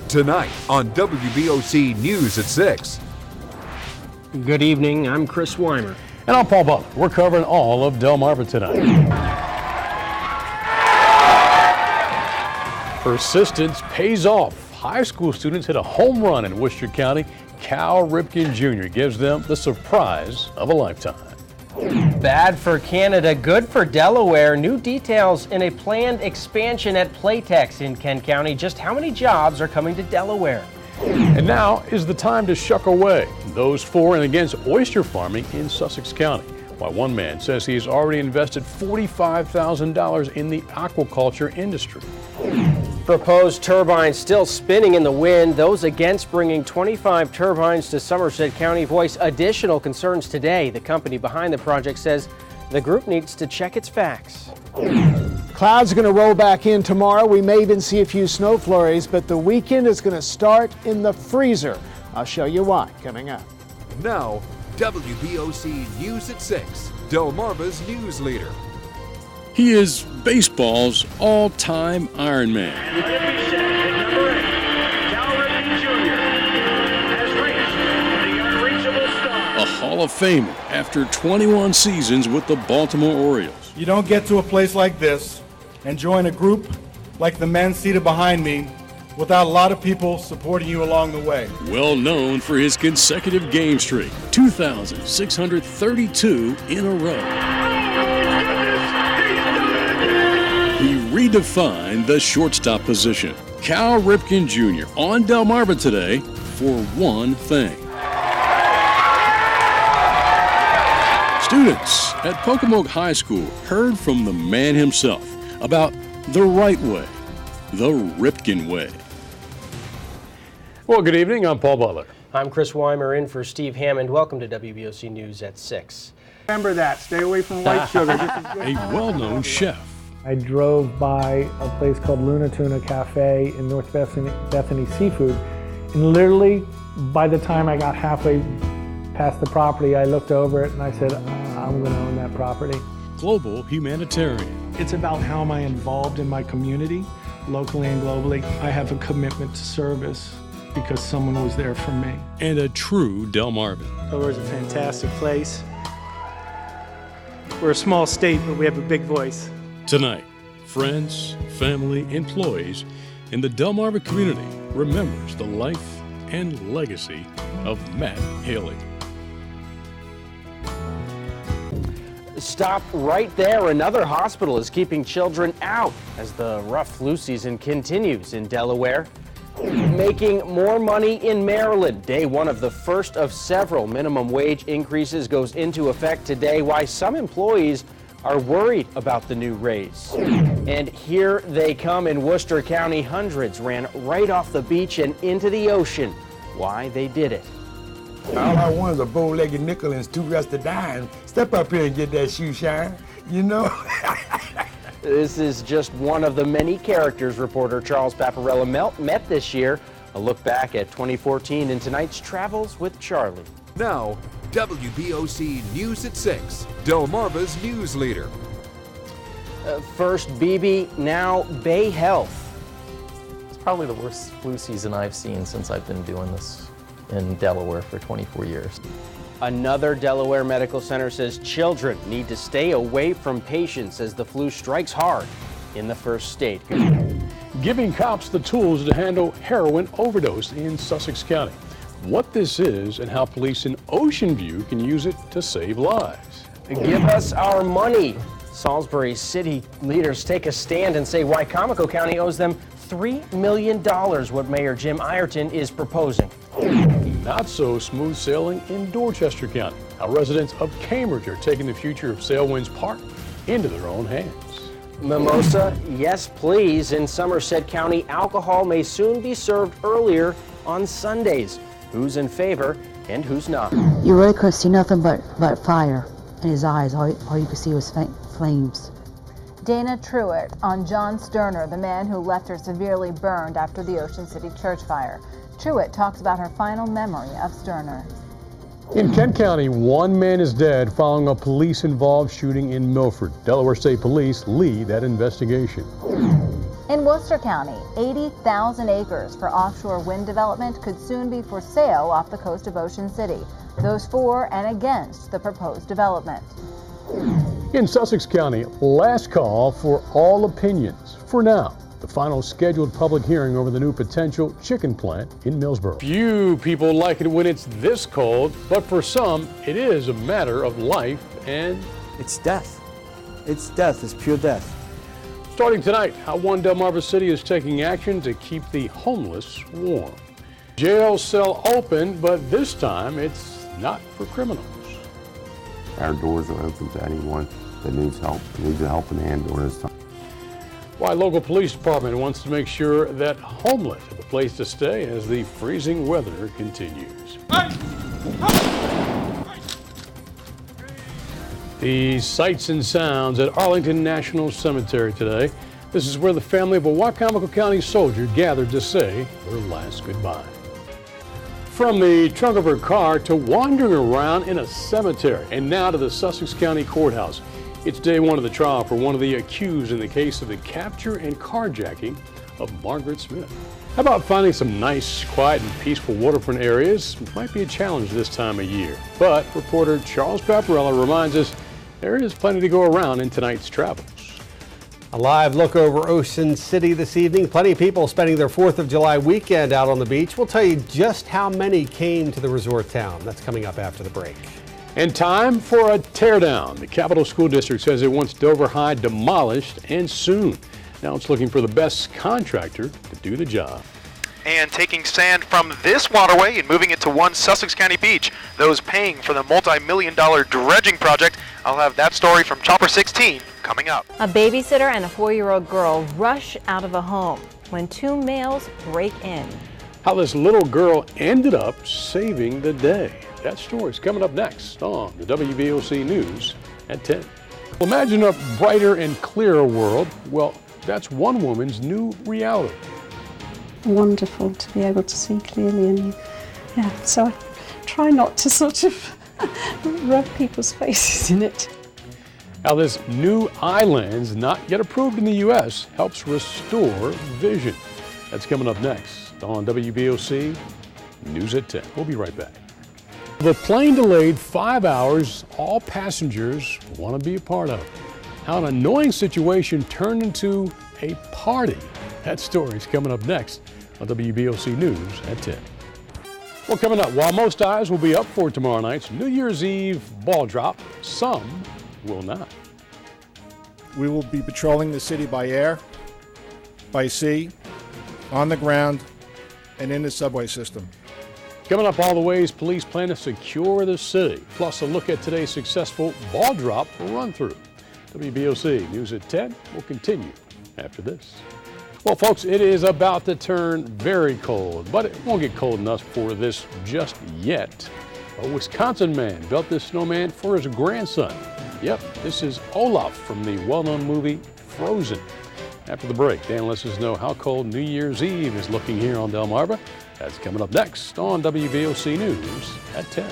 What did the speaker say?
Tonight on WBOC News at 6. Good evening, I'm Chris Weimer. And I'm Paul Butler. We're covering all of Delmarva tonight. Persistence pays off. High school students hit a home run in Worcester County. Cal Ripken Jr. gives them the surprise of a lifetime. Bad for Canada, good for Delaware. New details in a planned expansion at Playtex in Kent County. Just how many jobs are coming to Delaware? And now is the time to shuck away those for and against oyster farming in Sussex County. While one man says he's already invested $45,000 in the aquaculture industry. Proposed turbines still spinning in the wind. Those against bringing 25 turbines to Somerset County voice additional concerns today. The company behind the project says the group needs to check its facts. Clouds are going to roll back in tomorrow. We may even see a few snow flurries, but the weekend is going to start in the freezer. I'll show you why coming up. Now, WBOC News at 6, Delmarva's news leader. He is baseball's all-time Iron Man. A Hall of Famer after 21 seasons with the Baltimore Orioles. You don't get to a place like this and join a group like the men seated behind me without a lot of people supporting you along the way. Well known for his consecutive game streak, 2,632 in a row. He redefined the shortstop position. Cal Ripken Jr. on Delmarva today for one thing. Students at Pocomoke High School heard from the man himself about the right way, the Ripken way. Well, good evening. I'm Paul Butler. I'm Chris Weimer in for Steve Hammond. Welcome to WBOC News at 6. Remember that. Stay away from white sugar. A well-known chef. I drove by a place called Luna Tuna Cafe in North Bethany Seafood, and literally by the time I got halfway past the property, I looked over it and I said, I'm going to own that property. Global humanitarian. It's about how am I involved in my community, locally and globally. I have a commitment to service because someone was there for me. And a true Delmarvan. Delaware's a fantastic place. We're a small state, but we have a big voice. Tonight, friends, family, employees in the Delmarva community remembers the life and legacy of Matt Haley. Stop right there. Another hospital is keeping children out as the rough flu season continues in Delaware. Making more money in Maryland. Day one of the first of several minimum wage increases goes into effect today. Why some employees are worried about the new raise. And here they come in Worcester County. Hundreds ran right off the beach and into the ocean. Why they did it. All I want is a bow-legged nickel and 2 rusted dimes. Step up here and get that shoe shine, you know? This is just one of the many characters reporter Charles Paparella met this year. A look back at 2014 in tonight's Travels with Charlie. Now, WBOC News at 6, Delmarva's news leader. First BB, now Bay Health. It's probably the worst flu season I've seen since I've been doing this in Delaware for 24 years. Another Delaware medical center says children need to stay away from patients as the flu strikes hard in the first state. Giving cops the tools to handle heroin overdose in Sussex County. What this is and how police in Ocean View can use it to save lives. Give us our money. Salisbury city leaders take a stand and say why Comico County owes them $3 million, what Mayor Jim Ireton is proposing. Not so smooth sailing in Dorchester County. How residents of Cambridge are taking the future of Salewinds Park into their own hands. Mimosa, yes please. In Somerset County, alcohol may soon be served earlier on Sundays. Who's in favor and who's not? You really couldn't see nothing but fire in his eyes. All you could see was flames. Dana Truitt on John Sterner, the man who left her severely burned after the Ocean City church fire. Truitt talks about her final memory of Sterner. In Kent County, one man is dead following a police-involved shooting in Milford. Delaware State Police lead that investigation. In Worcester County, 80,000 acres for offshore wind development could soon be for sale off the coast of Ocean City. Those for and against the proposed development. In Sussex County, last call for all opinions. For now, the final scheduled public hearing over the new potential chicken plant in Millsboro. Few people like it when it's this cold, but for some, it is a matter of life and... It's death. It's death. It's pure death. Starting tonight, how one Delmarva City is taking action to keep the homeless warm. Jail cell open, but this time it's not for criminals. Our doors are open to anyone that needs help, needs a helping hand during this time. Why local police department wants to make sure that homeless have a place to stay as the freezing weather continues. The sights and sounds at Arlington National Cemetery today. This is where the family of a Wicomico County soldier gathered to say their last goodbye. From the trunk of her car to wandering around in a cemetery, and now to the Sussex County Courthouse. It's day one of the trial for one of the accused in the case of the capture and carjacking of Margaret Smith. How about finding some nice, quiet, and peaceful waterfront areas? It might be a challenge this time of year, but reporter Charles Paparella reminds us there is plenty to go around in tonight's travels. A live look over Ocean City this evening. Plenty of people spending their 4th of July weekend out on the beach. We'll tell you just how many came to the resort town. That's coming up after the break. And time for a teardown. The Capital School District says it wants Dover High demolished and soon. Now it's looking for the best contractor to do the job. And taking sand from this waterway and moving it to one Sussex County beach. Those paying for the multi-million-dollar dredging project. I'll have that story from Chopper 16 coming up. A babysitter and a 4-year-old girl rush out of a home when 2 males break in. How this little girl ended up saving the day. That story's coming up next on the WBOC News at 10. Well, imagine a brighter and clearer world. Well, that's one woman's new reality. Wonderful to be able to see clearly, and so I try not to sort of rub people's faces in it. How this new eye lens, not yet approved in the U.S., helps restore vision. That's coming up next on WBOC News at 10. We'll be right back. The plane delayed 5 hours, all passengers want to be a part of it. How an annoying situation turned into a party. That story's coming up next on WBOC News at 10. Well, coming up, while most eyes will be up for tomorrow night's New Year's Eve ball drop, some will not. We will be patrolling the city by air, by sea, on the ground, and in the subway system. Coming up, all the ways police plan to secure the city, plus a look at today's successful ball drop run-through. WBOC News at 10 will continue after this. Well, folks, it is about to turn very cold, but it won't get cold enough for this just yet. A Wisconsin man built this snowman for his grandson. Yep, this is Olaf from the well-known movie Frozen. After the break, Dan lets us know how cold New Year's Eve is looking here on Delmarva. That's coming up next on WBOC News at 10.